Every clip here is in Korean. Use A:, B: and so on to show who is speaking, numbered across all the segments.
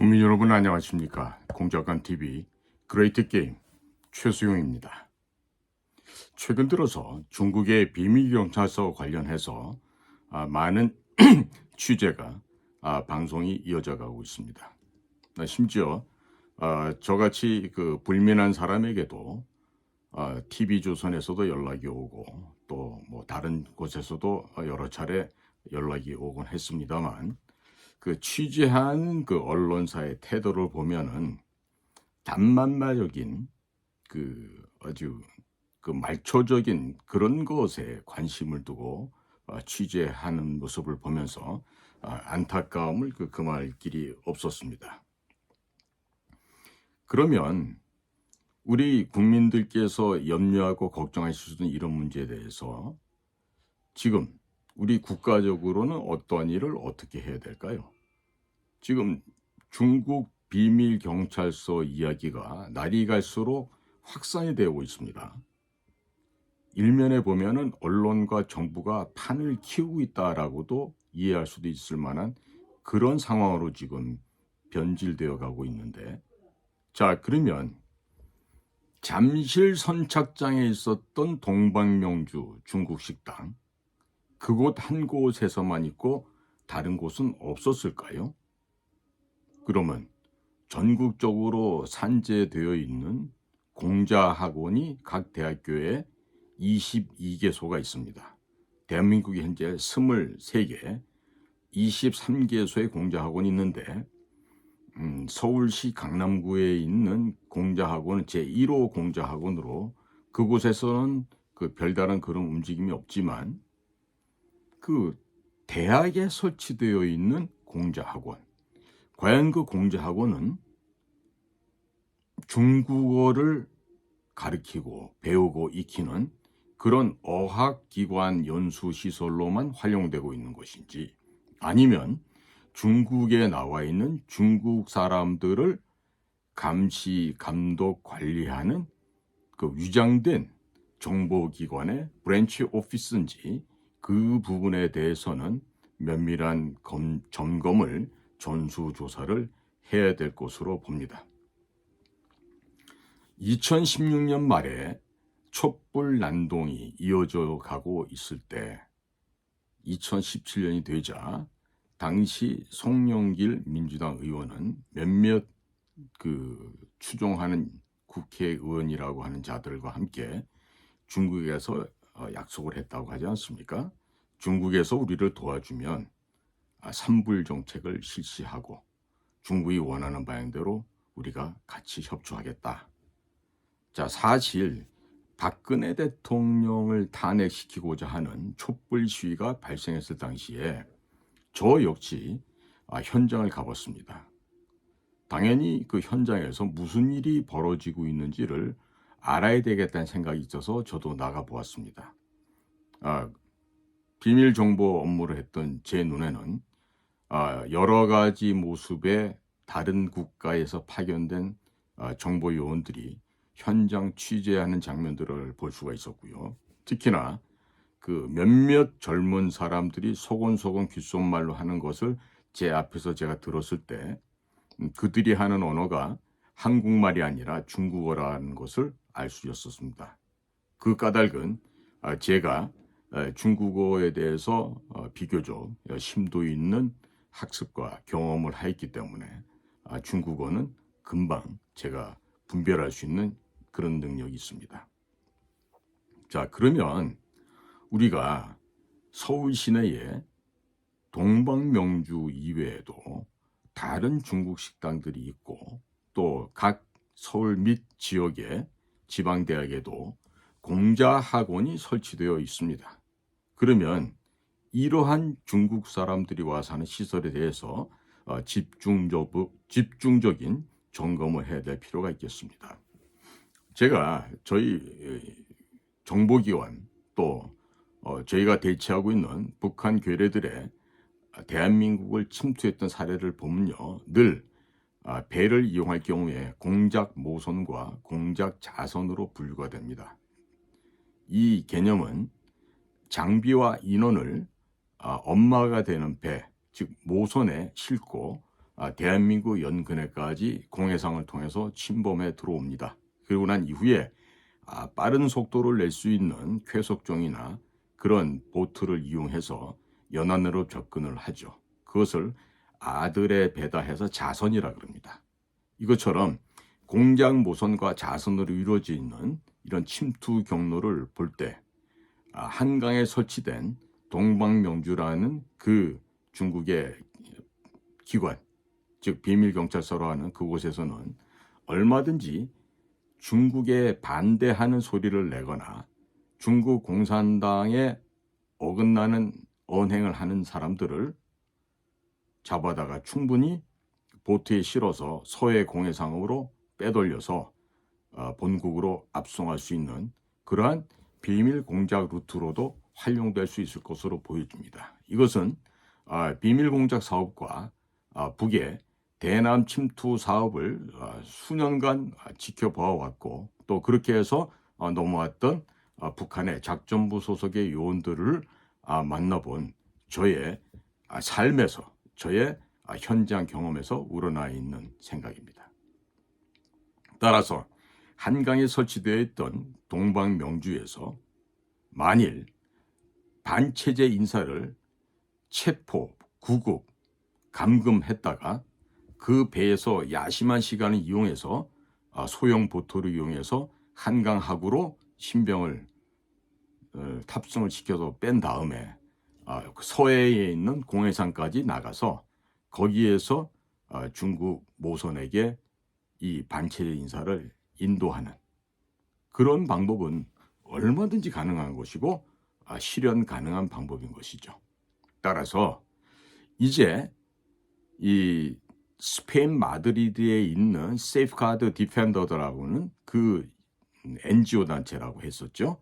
A: 국민 여러분 안녕하십니까? 공작관 TV 그레이트 게임 최수용입니다. 최근 들어서 중국의 비밀 경찰서 관련해서 많은 취재가 방송이 이어져 가고 있습니다. 심지어 저같이 그 불민한 사람에게도 TV조선에서도 연락이 오고 또 뭐 다른 곳에서도 여러 차례 연락이 오곤 했습니다만 그 취재한 그 언론사의 태도를 보면은 담만마적인 그 아주 그 말초적인 그런 것에 관심을 두고 취재하는 모습을 보면서 안타까움을 금할 길이 없었습니다. 그러면 우리 국민들께서 염려하고 걱정하실 수 있는 이런 문제에 대해서 지금 우리 국가적으로는 어떠한 일을 어떻게 해야 될까요? 지금 중국 비밀 경찰서 이야기가 날이 갈수록 확산이 되고 있습니다. 일면에 보면은 언론과 정부가 판을 키우고 있다라고도 이해할 수도 있을 만한 그런 상황으로 지금 변질되어 가고 있는데, 자, 그러면 잠실 선착장에 있었던 동방명주 중국 식당, 그곳 한 곳에서만 있고 다른 곳은 없었을까요? 그러면 전국적으로 산재되어 있는 공자학원이 각 대학교에 22개소가 있습니다. 대한민국에 현재 23개, 23개소의 공자학원이 있는데 서울시 강남구에 있는 공자학원은 제1호 공자학원으로 그곳에서는 그 별다른 그런 움직임이 없지만 그 대학에 설치되어 있는 공자학원, 과연 그 공자학원은 중국어를 가르치고 배우고 익히는 그런 어학기관 연수시설로만 활용되고 있는 것인지, 아니면 중국에 나와 있는 중국 사람들을 감시, 감독, 관리하는 그 위장된 정보기관의 브랜치 오피스인지, 그 부분에 대해서는 면밀한 점검을, 전수조사를 해야 될 것으로 봅니다. 2016년 말에 촛불 난동이 이어져 가고 있을 때 2017년이 되자 당시 송영길 민주당 의원은 몇몇 그 추종하는 국회의원이라고 하는 자들과 함께 중국에서 약속을 했다고 하지 않습니까? 중국에서 우리를 도와주면 삼불 정책을 실시하고 중국이 원하는 방향대로 우리가 같이 협조하겠다. 자, 사실 박근혜 대통령을 탄핵시키고자 하는 촛불 시위가 발생했을 당시에 저 역시 현장을 가봤습니다. 당연히 그 현장에서 무슨 일이 벌어지고 있는지를 알아야 되겠다는 생각이 있어서 저도 나가보았습니다. 비밀 정보 업무를 했던 제 눈에는 여러 가지 모습의 다른 국가에서 파견된 정보 요원들이 현장 취재하는 장면들을 볼 수가 있었고요. 특히나 그 몇몇 젊은 사람들이 소곤소곤 귓속말로 하는 것을 제 앞에서 제가 들었을 때 그들이 하는 언어가 한국말이 아니라 중국어라는 것을 알 수 있었습니다. 그 까닭은 제가 중국어에 대해서 비교적 심도 있는 학습과 경험을 하였기 때문에 중국어는 금방 제가 분별할 수 있는 그런 능력이 있습니다. 자, 그러면 우리가 서울 시내에 동방명주 이외에도 다른 중국 식당들이 있고 또 각 서울 및 지역의 지방대학에도 공자학원이 설치되어 있습니다. 그러면 이러한 중국 사람들이 와서 하는 시설에 대해서 집중적인 점검을 해야 될 필요가 있겠습니다. 제가 저희 정보기관 또 저희가 대치하고 있는 북한 괴뢰들의 대한민국을 침투했던 사례를 보면요, 늘 배를 이용할 경우에 공작 모선과 공작 자선으로 분류가 됩니다. 이 개념은 장비와 인원을 엄마가 되는 배, 즉 모선에 싣고 대한민국 연근해까지 공해상을 통해서 침범해 들어옵니다. 그리고 난 이후에 빠른 속도를 낼 수 있는 쾌속종이나 그런 보트를 이용해서 연안으로 접근을 하죠. 그것을 아들의 배다 해서 자선이라 그럽니다. 이것처럼 공작 모선과 자선으로 이루어져 있는 이런 침투 경로를 볼 때 한강에 설치된 동방명주라는 그 중국의 기관, 즉 비밀경찰서로 하는 그곳에서는 얼마든지 중국에 반대하는 소리를 내거나 중국 공산당에 어긋나는 언행을 하는 사람들을 잡아다가 충분히 보트에 실어서 서해 공해상으로 빼돌려서 본국으로 압송할 수 있는 그러한 비밀 공작 루트로도 활용될 수 있을 것으로 보여집니다. 이것은 비밀 공작 사업과 북의 대남 침투 사업을 수년간 지켜봐 왔고 또 그렇게 해서 넘어왔던 북한의 작전부 소속의 요원들을 만나본 저의 삶에서 저의 현장 경험에서 우러나 있는 생각입니다. 따라서 한강에 설치되어 있던 동방명주에서 만일 반체제 인사를 체포, 구국, 감금했다가 그 배에서 야심한 시간을 이용해서 소형 보트를 이용해서 한강 하구로 신병을 탑승을 시켜서 뺀 다음에 서해에 있는 공해상까지 나가서 거기에서 중국 모선에게 이 반체제 인사를 인도하는 그런 방법은 얼마든지 가능한 것이고 실현 가능한 방법인 것이죠. 따라서 이제 이 스페인 마드리드에 있는 세이프가드 디펜더라고는 그 NGO 단체라고 했었죠.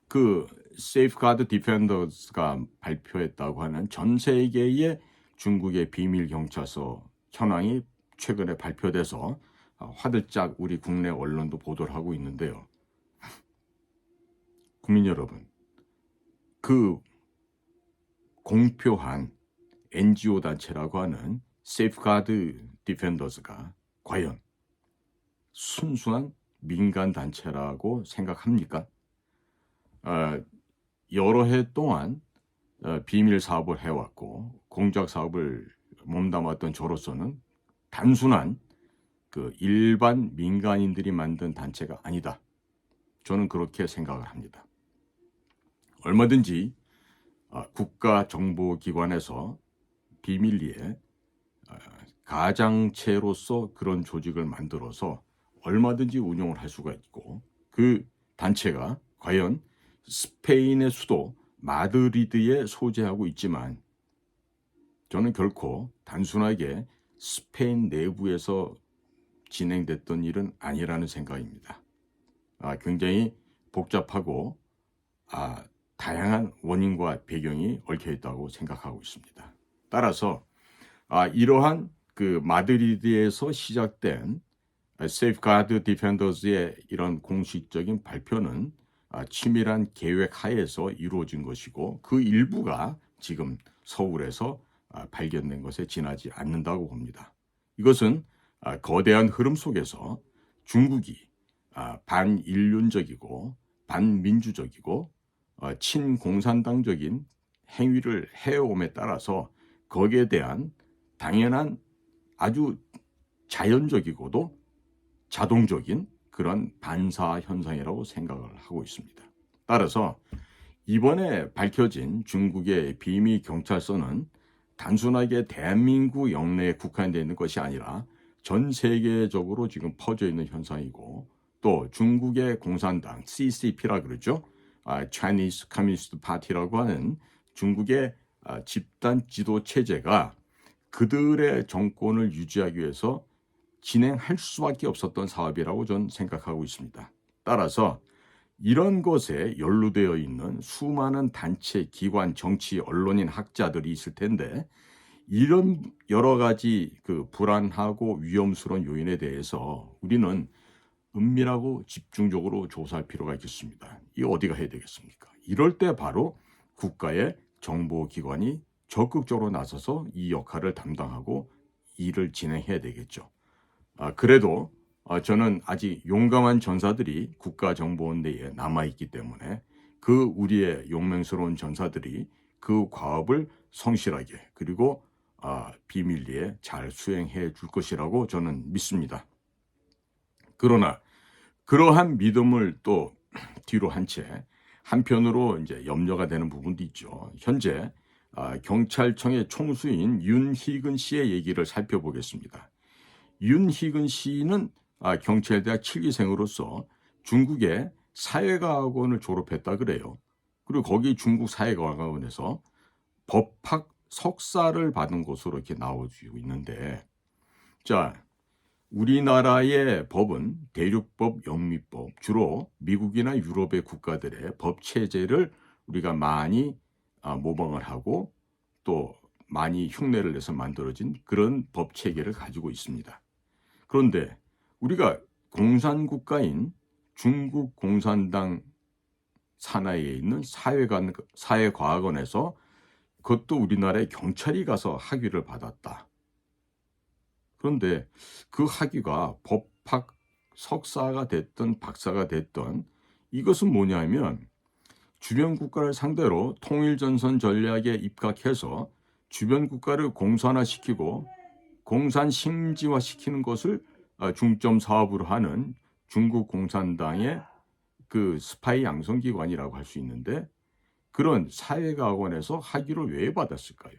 A: 그 세이프가드 디펜더스가 발표했다고 하는 전 세계의 중국의 비밀 경찰서 현황이 최근에 발표돼서 화들짝 우리 국내 언론도 보도를 하고 있는데요. 국민 여러분, 그 공표한 NGO 단체라고 하는 세이프가드 디펜더스가 과연 순수한 민간 단체라고 생각합니까? 여러 해 동안 비밀 사업을 해왔고 공작 사업을 몸담았던 저로서는 단순한 그 일반 민간인들이 만든 단체가 아니다. 저는 그렇게 생각을 합니다. 얼마든지 국가정보기관에서 비밀리에 가장체로서 그런 조직을 만들어서 얼마든지 운영을 할 수가 있고 그 단체가 과연 스페인의 수도 마드리드에 소재하고 있지만 저는 결코 단순하게 스페인 내부에서 진행됐던 일은 아니라는 생각입니다. 굉장히 복잡하고 다양한 원인과 배경이 얽혀 있다고 생각하고 있습니다. 따라서 이러한 그 마드리드에서 시작된 세이프가드 디펜더스의 이런 공식적인 발표는 치밀한 계획 하에서 이루어진 것이고 그 일부가 지금 서울에서 발견된 것에 지나지 않는다고 봅니다. 이것은 거대한 흐름 속에서 중국이 반인륜적이고 반민주적이고 친공산당적인 행위를 해옴에 따라서 거기에 대한 당연한 아주 자연적이고도 자동적인 그런 반사 현상이라고 생각을 하고 있습니다. 따라서 이번에 밝혀진 중국의 비밀 경찰서는 단순하게 대한민국 영내에 국한되어 있는 것이 아니라 전 세계적으로 지금 퍼져 있는 현상이고 또 중국의 공산당 CCP라 그러죠. Chinese Communist Party라고 하는 중국의 집단 지도 체제가 그들의 정권을 유지하기 위해서 진행할 수밖에 없었던 사업이라고 저는 생각하고 있습니다. 따라서 이런 것에 연루되어 있는 수많은 단체, 기관, 정치, 언론인, 학자들이 있을 텐데 이런 여러 가지 그 불안하고 위험스러운 요인에 대해서 우리는 은밀하고 집중적으로 조사할 필요가 있겠습니다. 이 어디가 해야 되겠습니까? 이럴 때 바로 국가의 정보기관이 적극적으로 나서서 이 역할을 담당하고 일을 진행해야 되겠죠. 그래도 저는 아직 용감한 전사들이 국가정보원 내에 남아있기 때문에 그 우리의 용맹스러운 전사들이 그 과업을 성실하게 그리고 비밀리에 잘 수행해 줄 것이라고 저는 믿습니다. 그러나 그러한 믿음을 또 뒤로 한 채 한편으로 이제 염려가 되는 부분도 있죠. 현재 경찰청의 총수인 윤희근 씨의 얘기를 살펴보겠습니다. 윤희근 씨는 경찰대학 7기생으로서 중국의 사회과학원을 졸업했다 그래요. 그리고 거기 중국 사회과학원에서 법학 석사를 받은 것으로 이렇게 나오고 있는데, 자, 우리나라의 법은 대륙법, 영미법, 주로 미국이나 유럽의 국가들의 법 체제를 우리가 많이 모방을 하고 또 많이 흉내를 내서 만들어진 그런 법 체계를 가지고 있습니다. 그런데 우리가 공산국가인 중국 공산당 산하에 있는 사회과학원에서 그것도 우리나라의 경찰이 가서 학위를 받았다. 그런데 그 학위가 법학 석사가 됐든 박사가 됐든 이것은 뭐냐면 주변 국가를 상대로 통일전선 전략에 입각해서 주변 국가를 공산화시키고 공산심지화시키는 것을 중점 사업으로 하는 중국 공산당의 그 스파이 양성기관이라고 할 수 있는데, 그런 사회과학원에서 학위를 왜 받았을까요?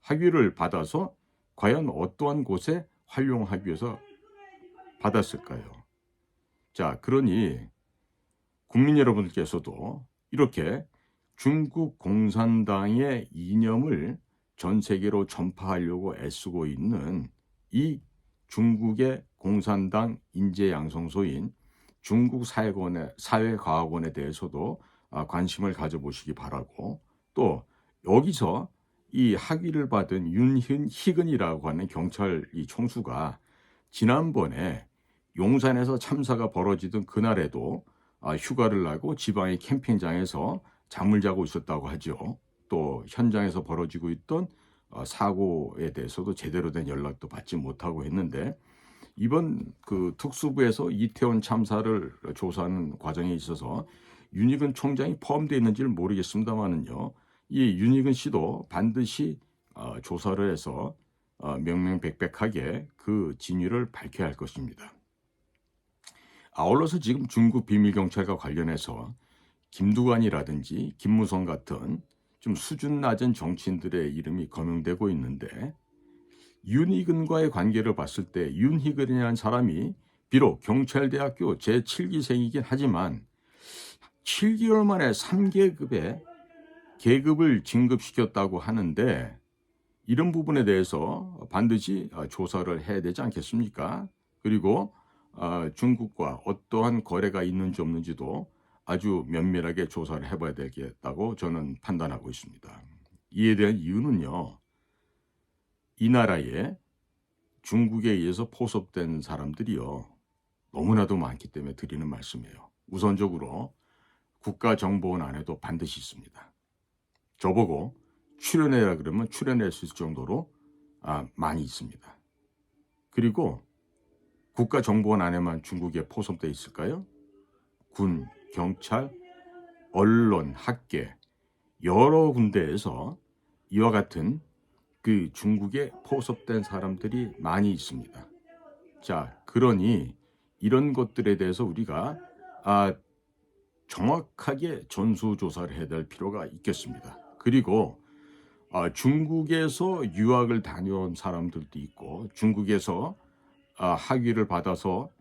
A: 학위를 받아서 과연 어떠한 곳에 활용하기 위해서 받았을까요? 자, 그러니 국민 여러분께서도 이렇게 중국 공산당의 이념을 전 세계로 전파하려고 애쓰고 있는 이 중국의 공산당 인재양성소인 중국 사회과학원에 대해서도 관심을 가져보시기 바라고, 또 여기서 이 학위를 받은 윤희근이라고 하는 경찰 이 총수가 지난번에 용산에서 참사가 벌어지던 그날에도 휴가를 나고 지방의 캠핑장에서 잠을 자고 있었다고 하죠. 또 현장에서 벌어지고 있던 사고에 대해서도 제대로 된 연락도 받지 못하고 했는데, 이번 그 특수부에서 이태원 참사를 조사하는 과정에 있어서 윤희근 총장이 포함되어 있는지를 모르겠습니다만은요, 이 윤희근 씨도 반드시 조사를 해서 명명백백하게 그 진위를 밝혀야 할 것입니다. 아울러서 지금 중국 비밀경찰과 관련해서 김두관이라든지 김무성 같은 좀 수준 낮은 정치인들의 이름이 거명되고 있는데, 윤희근과의 관계를 봤을 때 윤희근이라는 사람이 비록 경찰대학교 제7기생이긴 하지만 7개월 만에 3계급의 계급을 진급시켰다고 하는데, 이런 부분에 대해서 반드시 조사를 해야 되지 않겠습니까? 그리고 중국과 어떠한 거래가 있는지 없는지도 아주 면밀하게 조사를 해봐야 되겠다고 저는 판단하고 있습니다. 이에 대한 이유는요, 이 나라에 중국에 의해서 포섭된 사람들이요 너무나도 많기 때문에 드리는 말씀이에요. 우선적으로 국가정보원 안에도 반드시 있습니다. 저보고 출연해라 그러면 출연할 수 있을 정도로 많이 있습니다. 그리고 국가정보원 안에만 중국에 포섭되어 있을까요? 군, 경찰, 언론, 학계 여러 군데에서 이와 같은 그 중국에 포섭된 사람들이 많이 있습니다. 자, 그러니 이런 것들에 대해서 우리가 정확하게 전수조사를 해야 될 필요가 있겠습니다. 그리고 중국에서 유학을 다녀온 사람들도 있고 중국에서 학위를 받아서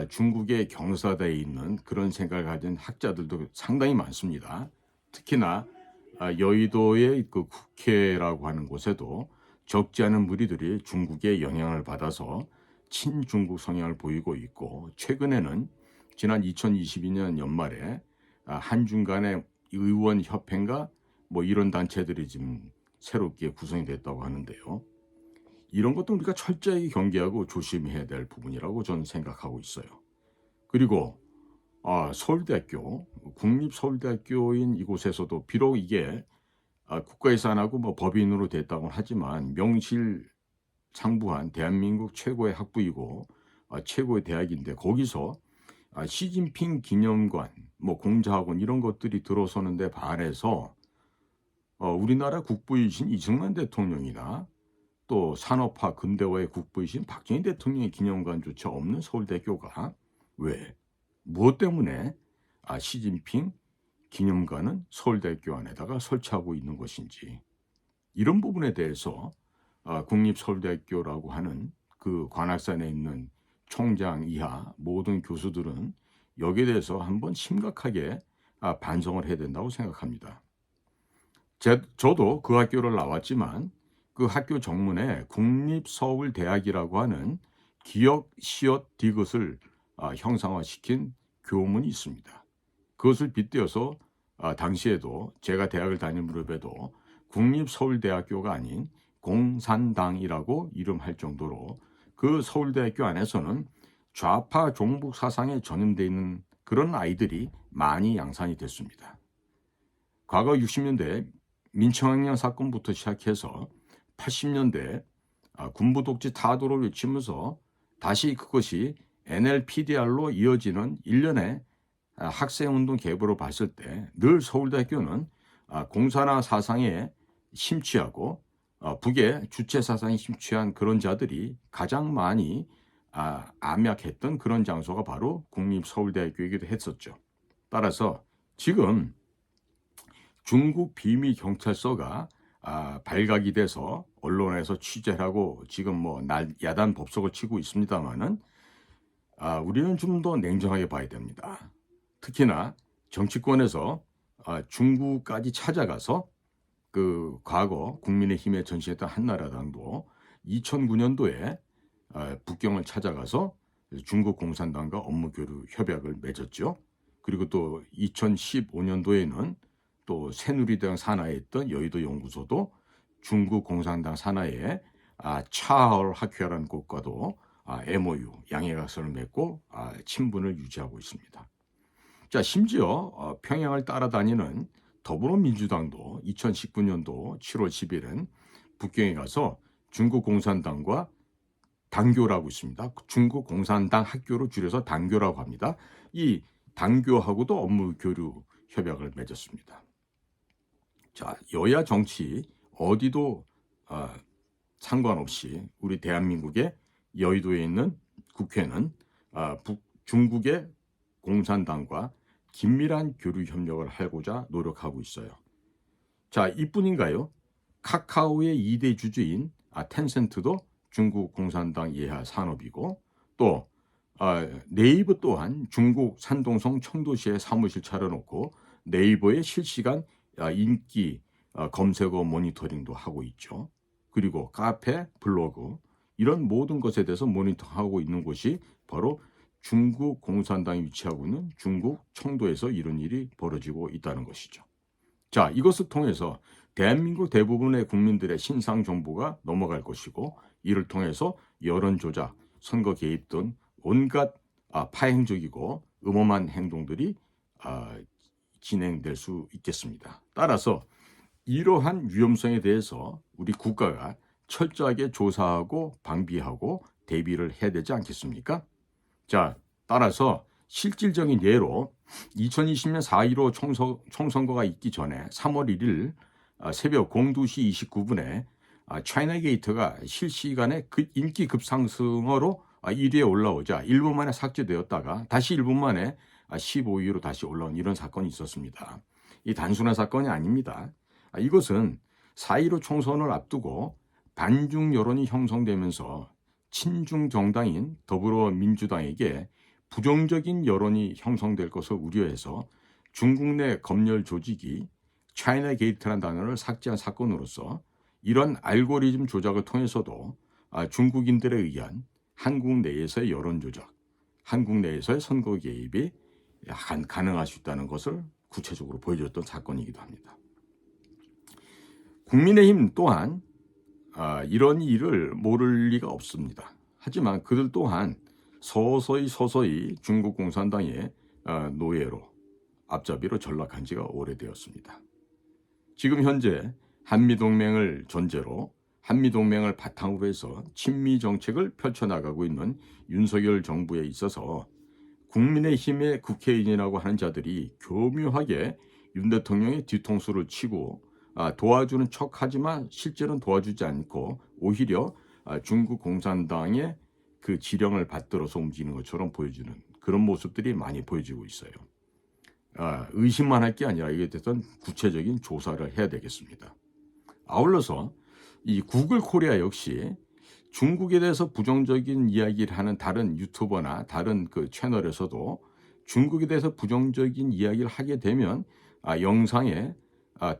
A: 중국의 경사대에 있는 그런 생각을 가진 학자들도 상당히 많습니다. 특히나 여의도의 그 국회라고 하는 곳에도 적지 않은 무리들이 중국의 영향을 받아서 친중국 성향을 보이고 있고, 최근에는 지난 2022년 연말에 한중 간의 의원 협회인가 뭐 이런 단체들이 지금 새롭게 구성이 됐다고 하는데요. 이런 것도 우리가 철저히 경계하고 조심해야 될 부분이라고 저는 생각하고 있어요. 그리고 서울대학교, 국립서울대학교인 이곳에서도 비록 이게 국가예산하고 뭐 법인으로 됐다고 하지만 명실상부한 대한민국 최고의 학부이고 최고의 대학인데 거기서 시진핑 기념관, 뭐 공자학원 이런 것들이 들어서는데 반해서 우리나라 국부이신 이승만 대통령이나 또 산업화 근대화의 국부이신 박정희 대통령의 기념관조차 없는 서울대학교가 왜, 무엇 때문에 시진핑 기념관은 서울대학교 안에다가 설치하고 있는 것인지, 이런 부분에 대해서 국립서울대학교라고 하는 그 관악산에 있는 총장 이하 모든 교수들은 여기에 대해서 한번 심각하게 반성을 해야 된다고 생각합니다. 저도 그 학교를 나왔지만 그 학교 정문에 국립서울대학이라고 하는 기역, 시옷, 디귿을 형상화시킨 교문이 있습니다. 그것을 빗대어서 당시에도 제가 대학을 다닐 무렵에도 국립서울대학교가 아닌 공산당이라고 이름할 정도로 그 서울대학교 안에서는 좌파 종북 사상에 전염되어 있는 그런 아이들이 많이 양산이 됐습니다. 과거 60년대 민청학년 사건부터 시작해서 80년대 군부 독재 타도를 외치면서 다시 그것이 NLPDR로 이어지는 일련의 학생운동 계보로 봤을 때 늘 서울대학교는 공산화 사상에 심취하고 북의 주체 사상에 심취한 그런 자들이 가장 많이 암약했던 그런 장소가 바로 국립서울대학교이기도 했었죠. 따라서 지금 중국 비밀 경찰서가 발각이 돼서 언론에서 취재를 하고 지금 뭐 야단 법석을 치고 있습니다만은 우리는 좀 더 냉정하게 봐야 됩니다. 특히나 정치권에서 중국까지 찾아가서 그 과거 국민의힘에 전시했던 한나라당도 2009년도에 북경을 찾아가서 중국 공산당과 업무 교류 협약을 맺었죠. 그리고 또 2015년도에는 또 새누리당 산하에 있던 여의도 연구소도 중국 공산당 산하에 차얼 학회라는 곳과도 MOU 양해각서를 맺고 친분을 유지하고 있습니다. 자, 심지어 평양을 따라다니는 더불어민주당도 2019년도 7월 10일은 북경에 가서 중국 공산당과 당교라고 있습니다. 중국 공산당 학교로 줄여서 당교라고 합니다. 이 당교하고도 업무 교류 협약을 맺었습니다. 자, 여야 정치 어디도 상관없이 우리 대한민국의 여의도에 있는 국회는 중국의 공산당과 긴밀한 교류 협력을 하고자 노력하고 있어요. 자, 이뿐인가요? 카카오의 2대 주주인 텐센트도 중국 공산당 예하 산업이고 또 네이버 또한 중국 산동성 청도시에 사무실 차려놓고 네이버의 실시간 인기 검색어 모니터링도 하고 있죠. 그리고 카페, 블로그 이런 모든 것에 대해서 모니터하고 있는 곳이 바로 중국 공산당이 위치하고 있는 중국 청도에서 이런 일이 벌어지고 있다는 것이죠. 자, 이것을 통해서 대한민국 대부분의 국민들의 신상 정보가 넘어갈 것이고 이를 통해서 여론 조작, 선거 개입 등 온갖 파행적이고 음험한 행동들이 진행될 수 있겠습니다. 따라서 이러한 위험성에 대해서 우리 국가가 철저하게 조사하고 방비하고 대비를 해야 되지 않겠습니까? 자, 따라서 실질적인 예로 2020년 4.15 총선거가 있기 전에 3월 1일 새벽 02시 29분에 차이나 게이트가 실시간에 인기 급상승으로 1위에 올라오자 1분 만에 삭제되었다가 다시 1분 만에 15위로 다시 올라온 이런 사건이 있었습니다. 이 단순한 사건이 아닙니다. 이것은 4.15 총선을 앞두고 반중 여론이 형성되면서 친중 정당인 더불어민주당에게 부정적인 여론이 형성될 것을 우려해서 중국 내 검열 조직이 차이나 게이트라는 단어를 삭제한 사건으로서 이런 알고리즘 조작을 통해서도 중국인들에 의한 한국 내에서의 여론 조작, 한국 내에서의 선거 개입이 가능할 수 있다는 것을 구체적으로 보여줬던 사건이기도 합니다. 국민의힘 또한 이런 일을 모를 리가 없습니다. 하지만 그들 또한 서서히 중국 공산당의 노예로 앞잡이로 전락한 지가 오래되었습니다. 지금 현재 한미동맹을 전제로 한미동맹을 바탕으로 해서 친미 정책을 펼쳐나가고 있는 윤석열 정부에 있어서 국민의힘의 국회의원이라고 하는 자들이 교묘하게 윤 대통령의 뒤통수를 치고 도와주는 척하지만 실제로는 도와주지 않고 오히려 중국 공산당의 그 지령을 받들어서 움직이는 것처럼 보여주는 그런 모습들이 많이 보여지고 있어요. 의심만 할 게 아니라 이에 대해서는 구체적인 조사를 해야 되겠습니다. 아울러서 이 구글 코리아 역시 중국에 대해서 부정적인 이야기를 하는 다른 유튜버나 다른 그 채널에서도 중국에 대해서 부정적인 이야기를 하게 되면 영상에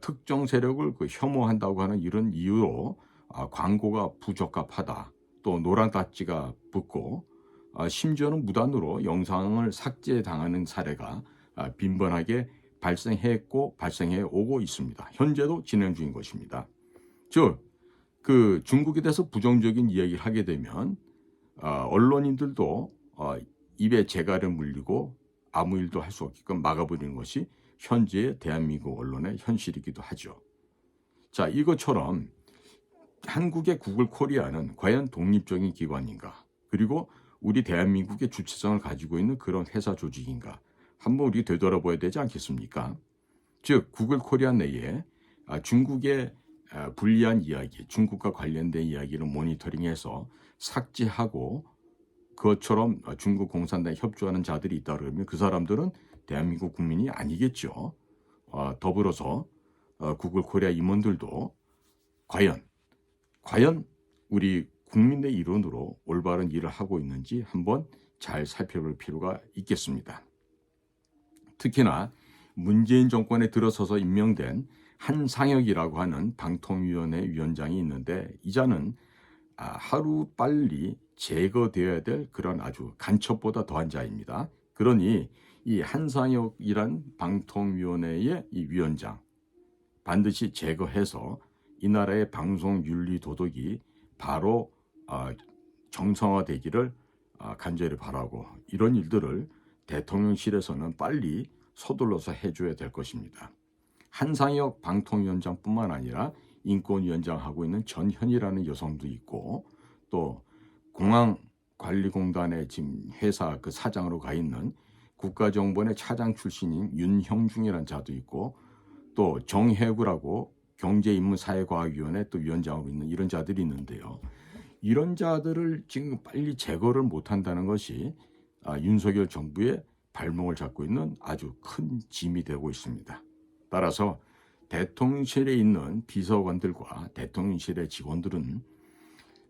A: 특정 세력을 혐오한다고 하는 이런 이유로 광고가 부적합하다, 또 노란 딱지가 붙고 심지어는 무단으로 영상을 삭제당하는 사례가 빈번하게 발생했고 발생해 오고 있습니다. 현재도 진행 중인 것입니다. 즉, 그 중국에 대해서 부정적인 이야기를 하게 되면 언론인들도 입에 재갈을 물리고 아무 일도 할 수 없게끔 막아버리는 것이 현재의 대한민국 언론의 현실이기도 하죠. 자, 이것처럼 한국의 구글 코리아는 과연 독립적인 기관인가? 그리고 우리 대한민국의 주체성을 가지고 있는 그런 회사 조직인가? 한번 우리 되돌아봐야 되지 않겠습니까? 즉, 구글 코리아 내에 중국의 불리한 이야기, 중국과 관련된 이야기를 모니터링해서 삭제하고 그것처럼 중국 공산당에 협조하는 자들이 있다 그러면 그 사람들은 대한민국 국민이 아니겠죠. 더불어서 구글 코리아 임원들도 과연 우리 국민의 일원으로 올바른 일을 하고 있는지 한번 잘 살펴볼 필요가 있겠습니다. 특히나 문재인 정권에 들어서서 임명된 한상혁이라고 하는 방통위원회 위원장이 있는데 이 자는 하루 빨리 제거되어야 될 그런 아주 간첩보다 더한 자입니다. 그러니 이 한상혁이란 방통위원회의 이 위원장 반드시 제거해서 이 나라의 방송 윤리 도덕이 바로 정상화되기를 간절히 바라고, 이런 일들을 대통령실에서는 빨리 서둘러서 해줘야 될 것입니다. 한상혁 방통위원장뿐만 아니라 인권위원장 하고 있는 전현이라는 여성도 있고, 또 공항관리공단의 지금 회사 그 사장으로 가 있는 국가정보원의 차장 출신인 윤형중이라는 자도 있고, 또 정혜구라고 경제인문사회과학위원회 또 위원장으로 있는 이런 자들이 있는데요. 이런 자들을 지금 빨리 제거를 못한다는 것이 윤석열 정부의 발목을 잡고 있는 아주 큰 짐이 되고 있습니다. 따라서 대통령실에 있는 비서관들과 대통령실의 직원들은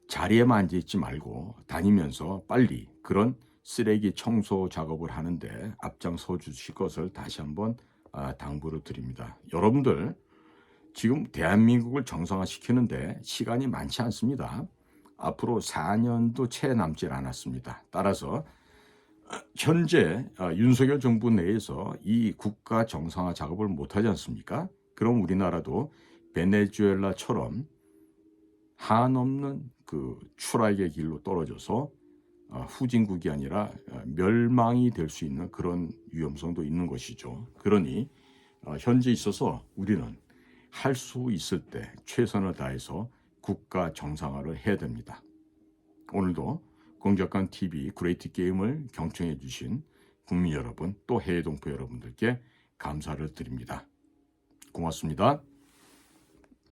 A: 자리에만 앉아있지 말고 다니면서 빨리 그런 쓰레기 청소 작업을 하는데 앞장서 주실 것을 다시 한번 당부를 드립니다. 여러분들 지금 대한민국을 정상화시키는데 시간이 많지 않습니다. 앞으로 4년도 채 남질 않았습니다. 따라서 현재 윤석열 정부 내에서 이 국가 정상화 작업을 못하지 않습니까? 그럼 우리나라도 베네수엘라처럼 한없는 그 추락의 길로 떨어져서 후진국이 아니라 멸망이 될 수 있는 그런 위험성도 있는 것이죠. 그러니 현재 있어서 우리는 할 수 있을 때 최선을 다해서 국가 정상화를 해야 됩니다. 오늘도 공작관 TV 그레이트 게임을 경청해 주신 국민 여러분, 또 해외 동포 여러분들께 감사를 드립니다. 고맙습니다.